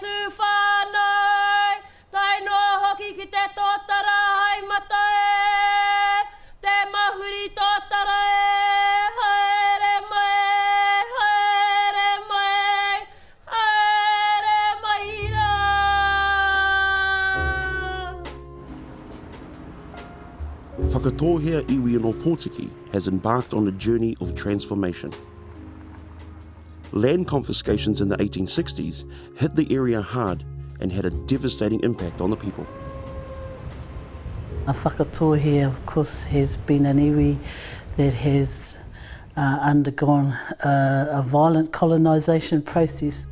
tu whānau, tai no hoki ki te tōtara hai matae, te mahuri tōtara e, haere mai, haere mai, haere mai rā. Whakatohea iwi anō Pōtiki has embarked on a journey of transformation. Land confiscations in the 1860s hit the area hard and had a devastating impact on the people. Whakatohea, of course, has been an iwi that has undergone a violent colonisation process.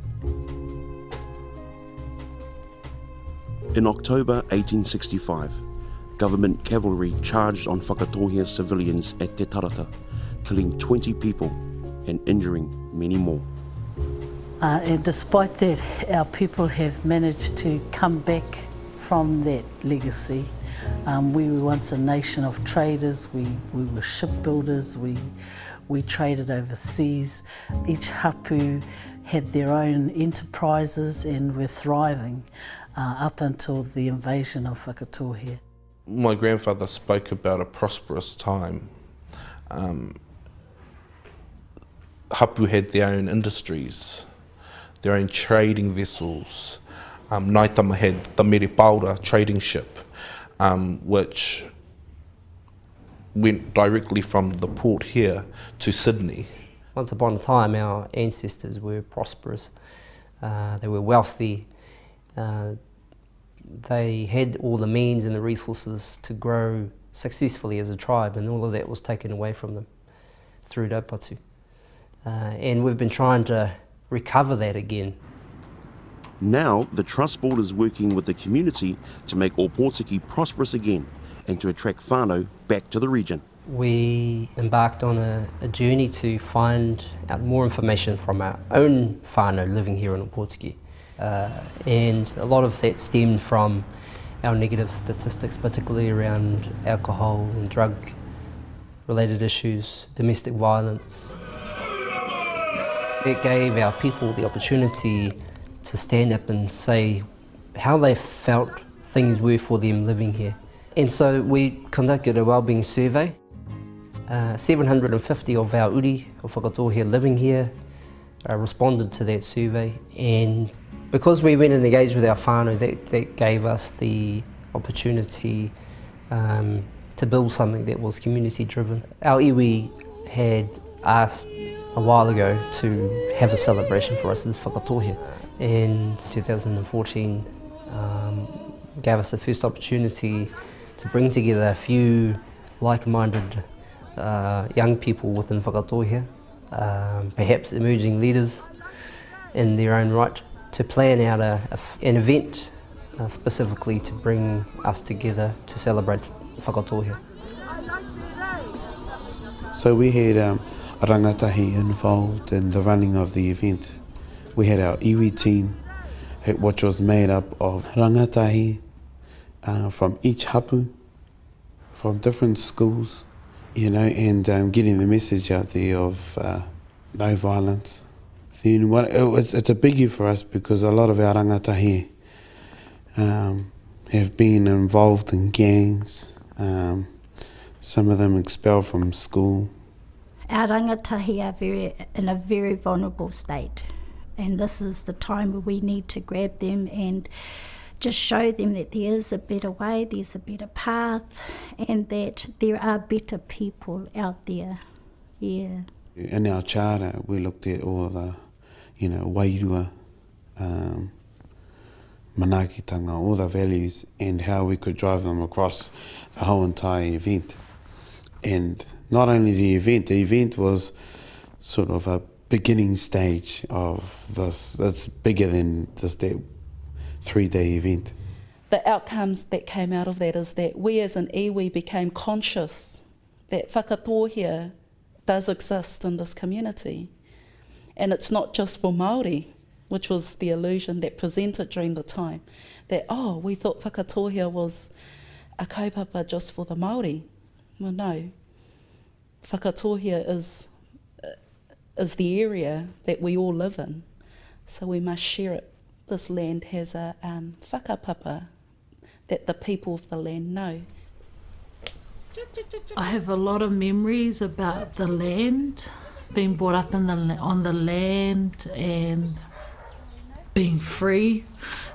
In October 1865, government cavalry charged on Whakatohea civilians at Te Tarata, killing 20 people and injuring many more. And despite that, our people have managed to come back from that legacy. We were once a nation of traders, we were shipbuilders, we traded overseas. Each hapu had their own enterprises and were thriving up until the invasion of Whakatohea. My grandfather spoke about a prosperous time. Hapu had their own industries, their own trading vessels. Naitama had the Mere Paura trading ship, which went directly from the port here to Sydney. Once upon a time, our ancestors were prosperous. They were wealthy. They had all the means and the resources to grow successfully as a tribe, and all of that was taken away from them through Tatou. And we've been trying to recover that again. Now, the Trust Board is working with the community to make Pōtiki prosperous again and to attract whānau back to the region. We embarked on a journey to find out more information from our own whānau living here in Pōtiki. And a lot of that stemmed from our negative statistics, particularly around alcohol and drug related issues, domestic violence. It gave our people the opportunity to stand up and say how they felt things were for them living here. And so we conducted a wellbeing survey. 750 of our uri of Whakatohea living here responded to that survey, and because we went and engaged with our whānau, that gave us the opportunity to build something that was community driven. Our iwi had asked a while ago to have a celebration for us as Whakatohea, and 2014 gave us the first opportunity to bring together a few like-minded young people within Whakatohea, perhaps emerging leaders in their own right, to plan out an event specifically to bring us together to celebrate Whakatohea. So we had a rangatahi involved in the running of the event. We had our iwi team, which was made up of rangatahi from each hapu, from different schools, you know, and getting the message out there of no violence. Then it's a biggie for us because a lot of our rangatahi have been involved in gangs, some of them expelled from school. Our rangatahi are in a very vulnerable state, and this is the time where we need to grab them and just show them that there is a better way, there's a better path, and that there are better people out there. Yeah. In our charter, we looked at all the, wairua, manakitanga, all the values, and how we could drive them across the whole entire event. And not only the event was sort of a beginning stage of this. It's bigger than just that 3-day event. The outcomes that came out of that is that we as an iwi became conscious that Whakatohea does exist in this community. And it's not just for Māori, which was the illusion that presented during the time, that, we thought Whakatohea was a kaupapa just for the Māori. Well, no. Whakatohea is the area that we all live in, so we must share it this land has a whakapapa that the people of the land know. I have a lot of memories about the land, being brought up on the land and being free,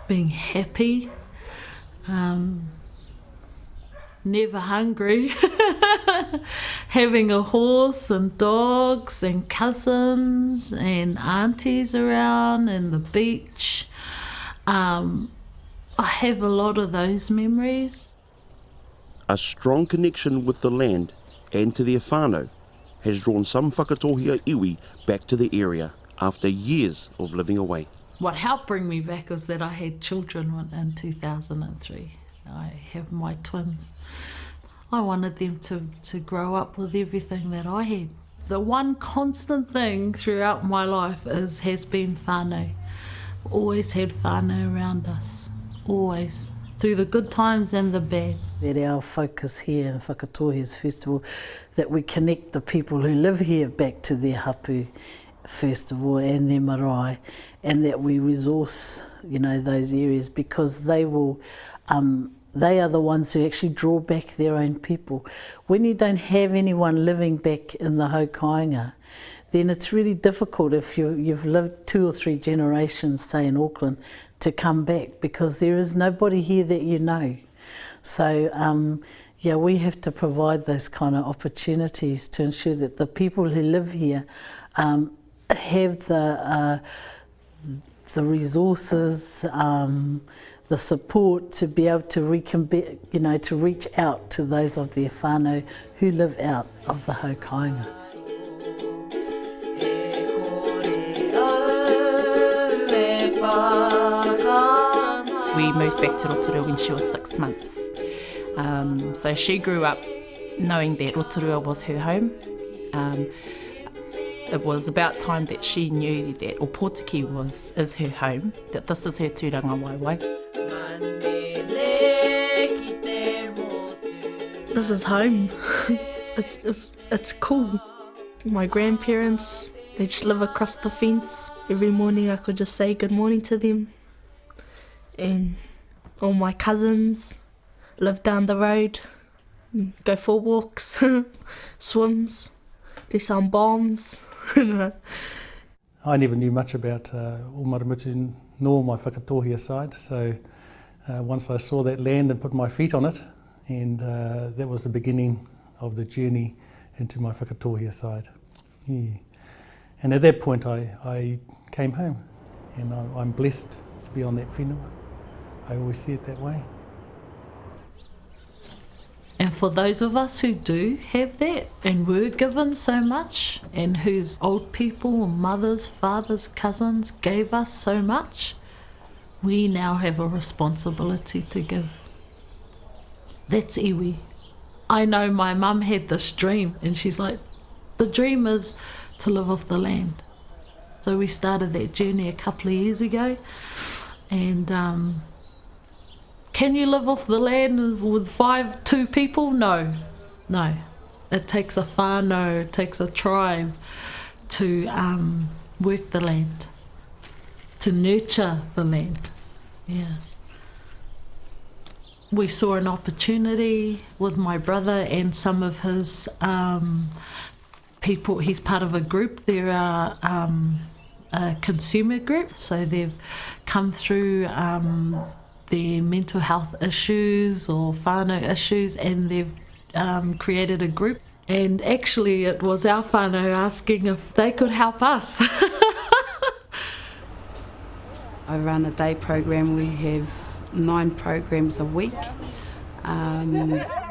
being happy, never hungry, having a horse and dogs and cousins and aunties around and the beach. I have a lot of those memories. A strong connection with the land and to their whānau has drawn some Whakatohea iwi back to the area after years of living away. What helped bring me back was that I had children in 2003. I have my twins. I wanted them to grow up with everything that I had. The one constant thing throughout my life has been whānau. Always had whānau around us, always, through the good times and the bad. That our focus here in Whakatohea's festival, that we connect the people who live here back to their hapu first of all and their marae, and that we resource, those areas, because they will, they are the ones who actually draw back their own people. When you don't have anyone living back in the Haerenga, then it's really difficult if you've lived 2 or 3 generations, say in Auckland, to come back, because there is nobody here that you know. So we have to provide those kind of opportunities to ensure that the people who live here have the resources, the support to be able to to reach out to those of their whānau who live out of the Haerenga. We moved back to Rotorua when she was 6 months. So she grew up knowing that Rotorua was her home. It was about time that she knew that Opotiki is her home, that this is her tūranga waiwai. This is home. It's cool. My grandparents, they just live across the fence. Every morning I could just say good morning to them. And all my cousins live down the road, go for walks, swims, do some bombs. I never knew much about Omarumutu nor my Whakatohea side, so once I saw that land and put my feet on it, and that was the beginning of the journey into my Whakatohea side. Yeah. And at that point I came home, and I'm blessed to be on that whenua. I always see it that way. And for those of us who do have that and were given so much, and whose old people, mothers, fathers, cousins gave us so much, we now have a responsibility to give. That's iwi. I know my mum had this dream, and she's like, the dream is to live off the land. So we started that journey a couple of years ago, and can you live off the land with 2 people? No. It takes a whānau, it takes a tribe to work the land, to nurture the land. Yeah. We saw an opportunity with my brother and some of his people. He's part of a group. They're a consumer group, so they've come through their mental health issues or whānau issues, and they've created a group. And actually it was our whānau asking if they could help us. I run a day program. We have 9 programs a week,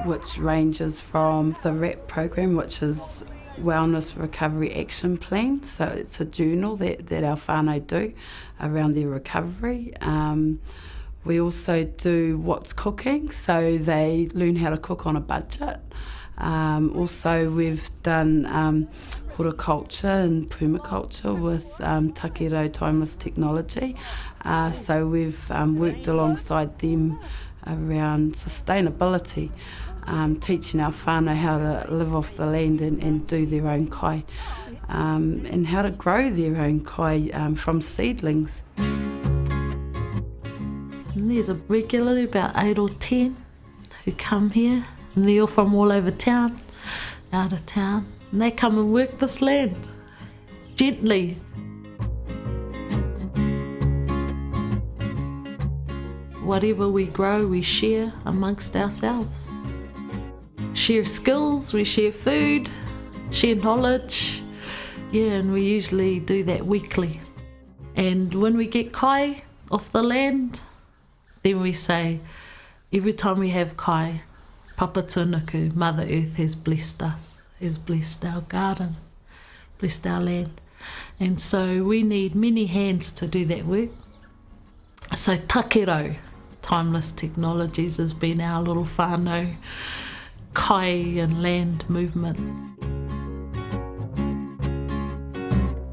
which ranges from the RAP program, which is Wellness Recovery Action Plan. So it's a journal that our whānau do around their recovery. We also do what's cooking, so they learn how to cook on a budget. Also we've done horticulture and permaculture with Takiro Timeless Technology. So we've worked alongside them around sustainability, teaching our whānau how to live off the land and do their own kai, and how to grow their own kai from seedlings. And there's regularly about 8 or 10 who come here, and they're all from all over town, out of town, and they come and work this land, gently. Whatever we grow, we share amongst ourselves. Share skills, we share food, share knowledge, and we usually do that weekly. And when we get kai off the land, then we say, every time we have kai, Papa Tunuku, Mother Earth has blessed us, has blessed our garden, blessed our land. And so we need many hands to do that work. So takero, Timeless Technologies, has been our little whānau kai and land movement.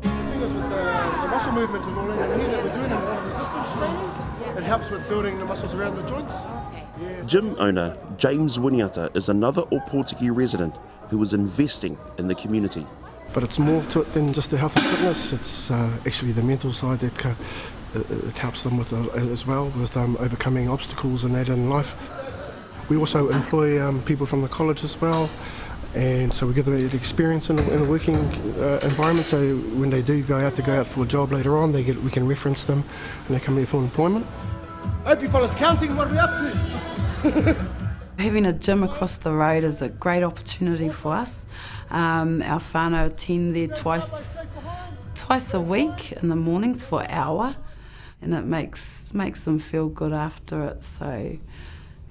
The muscle movement and all that here that we're doing, and a lot of resistance training, it helps with building the muscles around the joints. Yeah. Gym owner James Winiata is another Opotiki resident who is investing in the community. But it's more to it than just the health and fitness. It's actually the mental side that it helps them with as well, with overcoming obstacles and that in life. We also employ people from the college as well, and so we give them that experience in a working environment, so when they do go out for a job later on, we can reference them and they come here for employment. Hope you fellas counting what we're up to. Having a gym across the road is a great opportunity for us. Our whānau attend there twice a week in the mornings for an hour, and it makes them feel good after it, so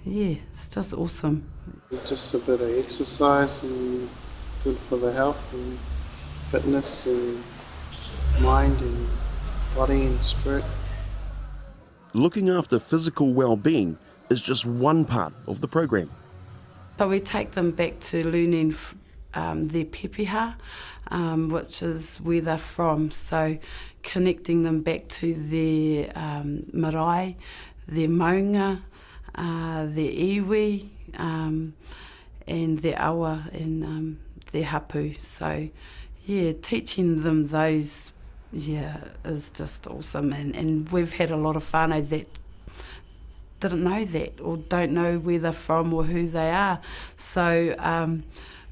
yeah, it's just awesome. Just a bit of exercise and good for the health and fitness and mind and body and spirit. Looking after physical well-being is just one part of the program. So we take them back to learning their pepeha, which is where they're from, so connecting them back to their marae, their maunga, their iwi, and their awa and their hapu. So yeah, teaching them those is just awesome, and we've had a lot of whānau that didn't know that or don't know where they're from or who they are, so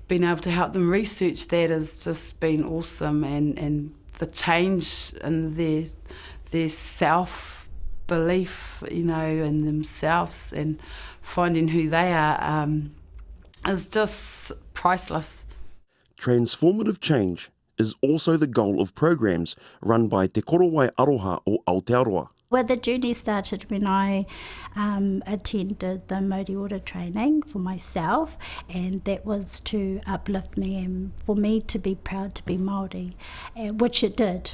being able to help them research that has just been awesome, and the change in their self-belief, you know, in themselves and finding who they are is just priceless. Transformative change is also the goal of programs run by Te Korowai Aroha o Aotearoa. Well, the journey started when I attended the Māori Ora training for myself, and that was to uplift me and for me to be proud to be Māori, which it did.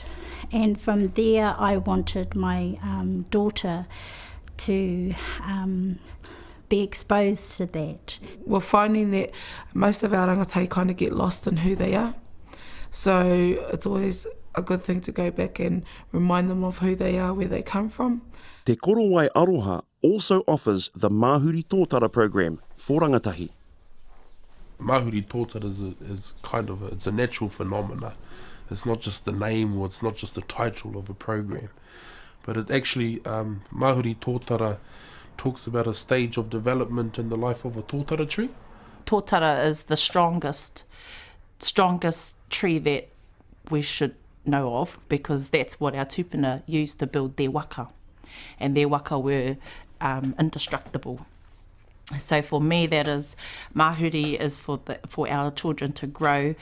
And from there I wanted my daughter to be exposed to that. We're finding that most of our rangatahi kind of get lost in who they are. So it's always a good thing to go back and remind them of who they are, where they come from. Te Korowai Aroha also offers the Mahuri Tōtara program for rangatahi. Mahuri Tōtara is kind of it's a natural phenomena. It's not just the name or it's not just the title of a program, but it actually, Mahuri Tōtara talks about a stage of development in the life of a tōtara tree. Tōtara is the strongest tree that we should know of, because that's what our tupuna used to build their waka, and their waka were indestructible. So for me, that is, Mahuri is for our children to grow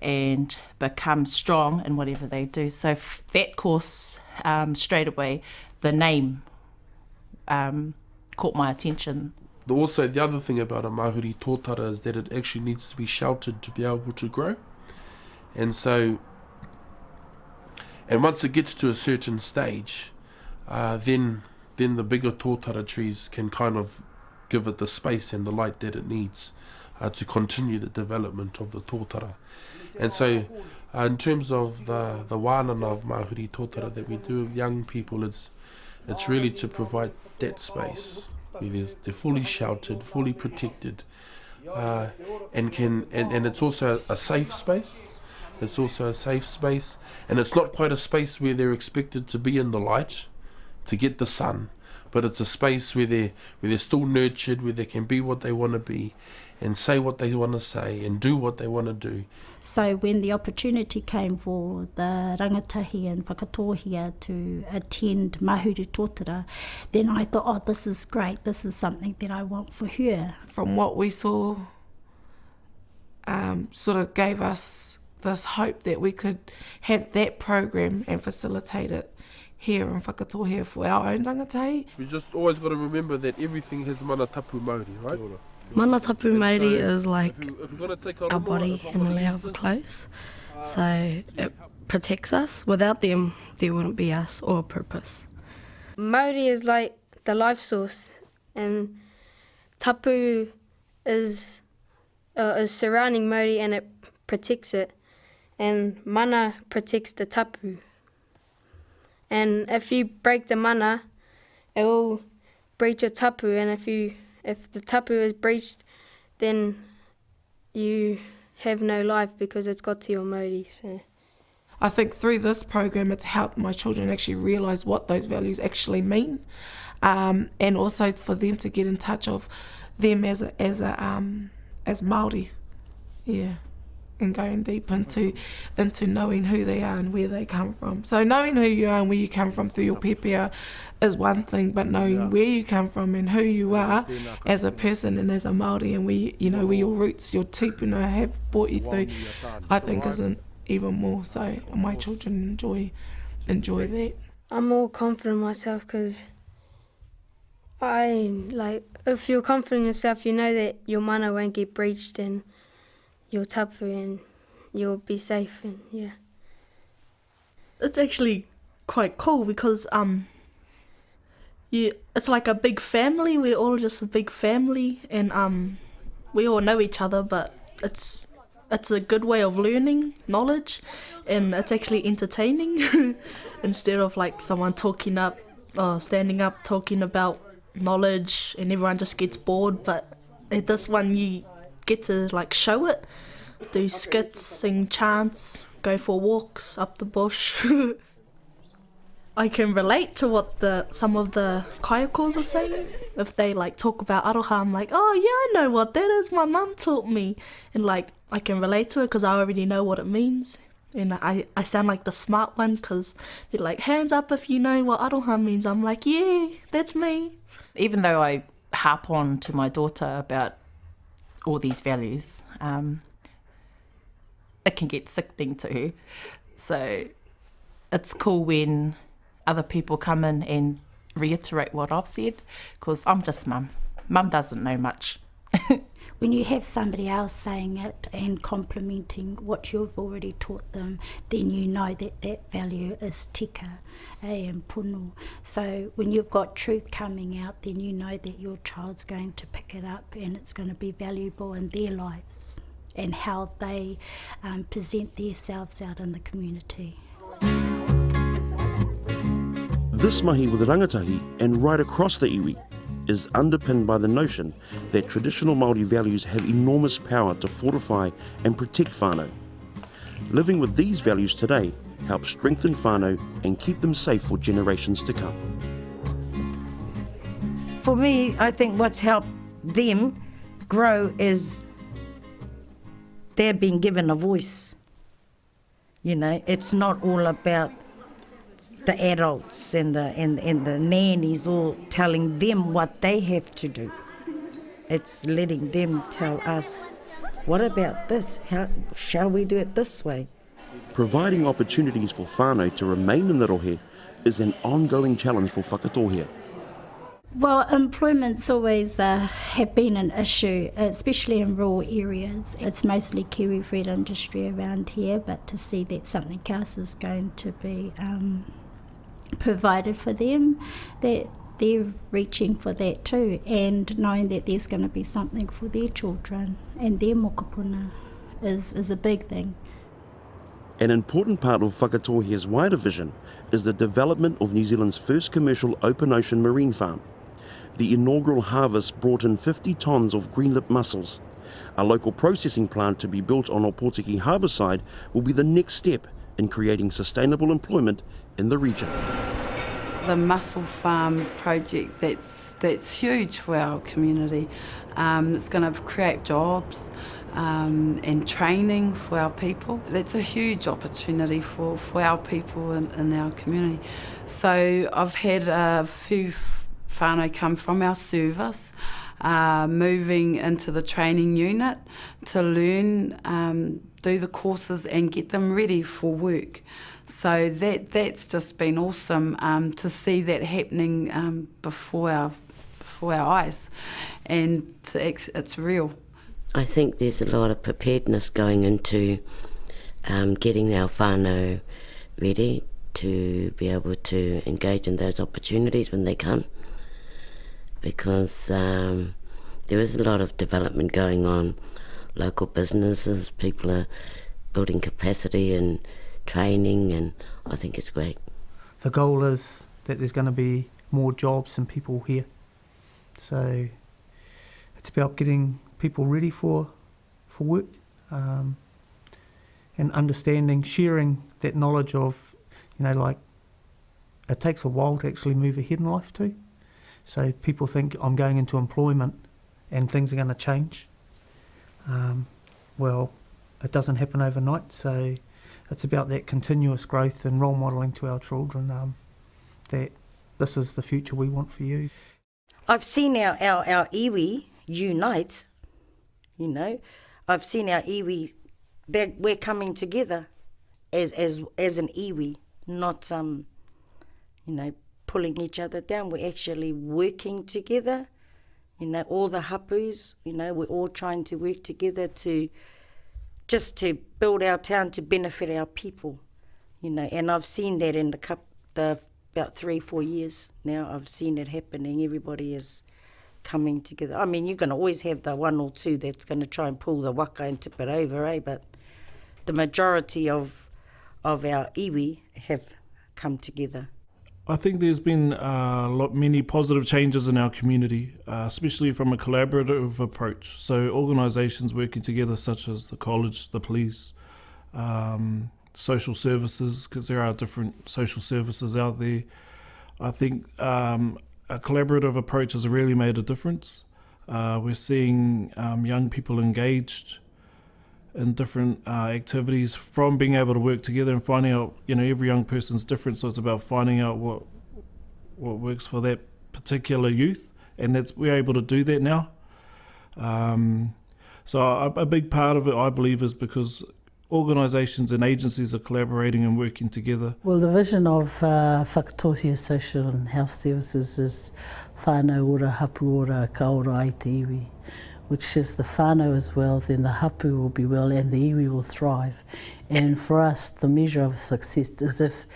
and become strong in whatever they do. So that course, straight away, the name caught my attention. Also, the other thing about a Mahuri Tōtara is that it actually needs to be sheltered to be able to grow. And so, and once it gets to a certain stage, then the bigger tōtara trees can kind of give it the space and the light that it needs to continue the development of the tōtara. And so, in terms of the wānanga of Mahuri Tōtara that we do with young people, it's really to provide that space where they're fully sheltered, fully protected, and it's also a safe space. It's also a safe space, and it's not quite a space where they're expected to be in the light to get the sun, but it's a space where they're still nurtured, where they can be what they want to be, and say what they want to say, and do what they want to do. So when the opportunity came for the rangatahi and Whakatohea to attend Mahuru Tōtara, then I thought, oh, this is great, this is something that I want for her. From what we saw, sort of gave us this hope that we could have that program and facilitate it here in Whakatohea for our own rangatahi. We just always got to remember that everything has mana tapu Māori, right? Mana tapu Māori so is like if we're gonna take our body and our clothes, so it protects us. Without them, there wouldn't be us or a purpose. Māori is like the life source, and tapu is surrounding Māori and it protects it, and mana protects the tapu. And if you break the mana, it will breach your tapu, and if the tapu is breached, then you have no life because it's got to your Māori. So I think through this program it's helped my children actually realise what those values actually mean, and also for them to get in touch of them as Māori, yeah, and going deep into knowing who they are and where they come from. So knowing who you are and where you come from through your pepea is one thing, but knowing where you come from and who you are as a person and as a Māori, and where your roots, your tupuna have brought you through, I think isn't even more. So my children enjoy that. I'm more confident in myself because if you're confident in yourself, you know that your mana won't get breached and your tapu, and you'll be safe, and yeah. It's actually quite cool because it's like a big family. We're all just a big family, and we all know each other, but it's a good way of learning knowledge, and it's actually entertaining instead of like someone standing up talking about knowledge and everyone just gets bored. But at this one you get to like show it, do skits, sing chants, go for walks up the bush. I can relate to what some of the kayakos are saying. If they like talk about aroha, I'm like, oh yeah, I know what that is, my mum taught me, and like I can relate to it because I already know what it means. And I sound like the smart one because they're like, hands up if you know what aroha means. I'm like, yeah, that's me. Even though I harp on to my daughter about all these values, it can get sickening to her. So it's cool when other people come in and reiterate what I've said, because I'm just mum. Mum doesn't know much. When you have somebody else saying it and complimenting what you've already taught them, then you know that value is tika and punu. So when you've got truth coming out, then you know that your child's going to pick it up and it's going to be valuable in their lives and how they present themselves out in the community. This mahi with rangatahi and right across the iwi is underpinned by the notion that traditional Māori values have enormous power to fortify and protect whānau. Living with these values today helps strengthen whānau and keep them safe for generations to come. For me, I think what's helped them grow is they're being given a voice. You know, it's not all about the adults and the nannies all telling them what they have to do. It's letting them tell us, what about this? How shall we do it this way? Providing opportunities for whānau to remain in the rohe is an ongoing challenge for Whakatohea. Well, employment's always have been an issue, especially in rural areas. It's mostly kiwifruit industry around here, but to see that something else is going to be provided for them, that they're reaching for that too, and knowing that there's going to be something for their children and their mokopuna is a big thing. An important part of Whakatohea's wider vision is the development of New Zealand's first commercial open ocean marine farm. The inaugural harvest brought in 50 tonnes of greenlip mussels. A local processing plant to be built on Opotiki harbour side will be the next step in creating sustainable employment in the region. the mussel farm project that's huge for our community. It's going to create jobs and training for our people. That's a huge opportunity for our people in our community. So I've had a few whānau come from our service, moving into the training unit to learn, do the courses and get them ready for work. So that's just been awesome to see that happening before our eyes, and it's real. I think there's a lot of preparedness going into getting our whānau ready to be able to engage in those opportunities when they come, because there is a lot of development going on, local businesses, people are building capacity and training, and I think it's great. The goal is that there's going to be more jobs and people here. So it's about getting people ready for work, and understanding, sharing that knowledge of, like, it takes a while to actually move ahead in life too. So people think I'm going into employment and things are going to change. Well, it doesn't happen overnight, so it's about that continuous growth and role modelling to our children that this is the future we want for you. I've seen our iwi unite, I've seen our iwi, that we're coming together as an iwi, not pulling each other down. We're actually working together, all the hapus, we're all trying to work together to build our town to benefit our people, and I've seen that in the about 3-4 years now. I've seen it happening. Everybody is coming together. I mean, you're going to always have the one or two that's going to try and pull the waka and tip it over, but the majority of our iwi have come together. I think there's been many positive changes in our community, especially from a collaborative approach. So organisations working together, such as the college, the police, social services, because there are different social services out there. I think a collaborative approach has really made a difference. We're seeing young people engaged in different activities, from being able to work together and finding out, every young person's different, so it's about finding out what works for that particular youth, and we're able to do that now. So a big part of it, I believe, is because organisations and agencies are collaborating and working together. Well, the vision of Whakatohea Social and Health Services is whānau ora, hapu ora, ka ora ai te iwi, which is the whānau as well, then the hapu will be well and the iwi will thrive. And for us, the measure of success is if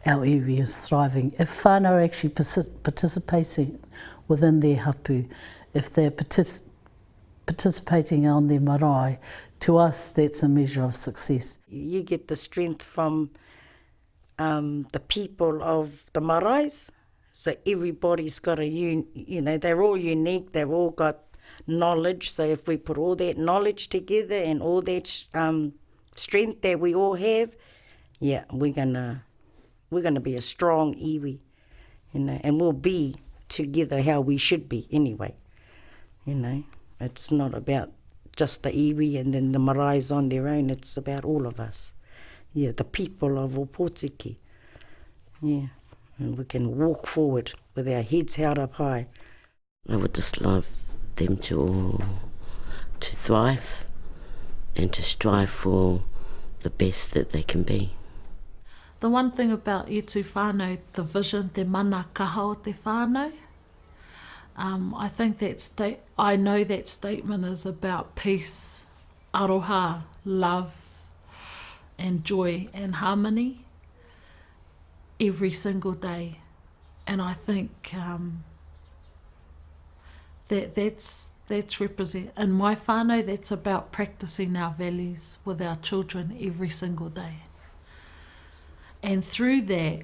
our iwi is thriving. If whānau are actually participating within their hapu, if they're participating on their marae, to us that's a measure of success. You get the strength from the people of the maraes, so everybody's got they're all unique, they've all got knowledge, so if we put all that knowledge together and all that strength that we all have, we're gonna be a strong iwi, and we'll be together how we should be anyway. It's not about just the iwi and then the marae's on their own, it's about all of us. The people of Opotiki. And we can walk forward with our heads held up high. I would just love them to thrive and to strive for the best that they can be. The one thing about i tū whānau, the vision, te mana kaha o te whānau, I think I know that statement is about peace, aroha, love and joy and harmony every single day. And I think that's represent, in my whānau, that's about practicing our values with our children every single day. And through that,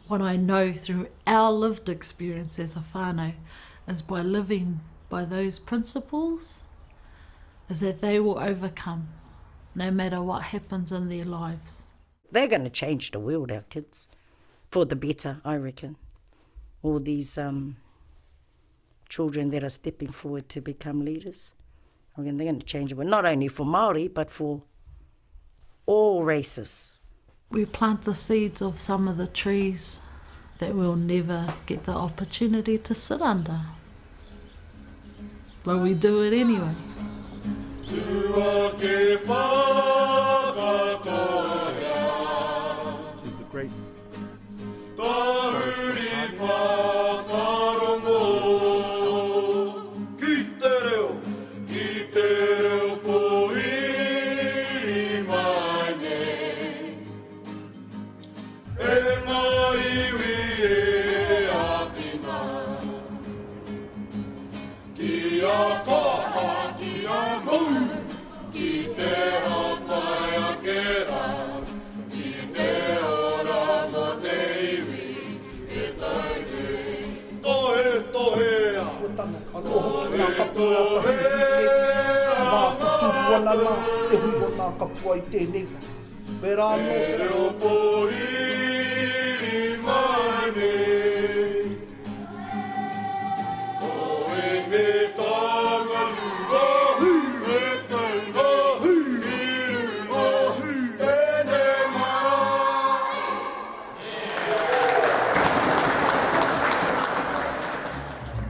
what I know through our lived experience as a whānau is by living by those principles, is that they will overcome no matter what happens in their lives. They're going to change the world, our kids. for the better, I reckon. All these children that are stepping forward to become leaders. I mean, they're going to change it, but not only for Māori, but for all races. We plant the seeds of some of the trees that we'll never get the opportunity to sit under. But we do it anyway. To the great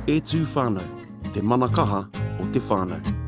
E tū whānau, te manakaha o te whānau.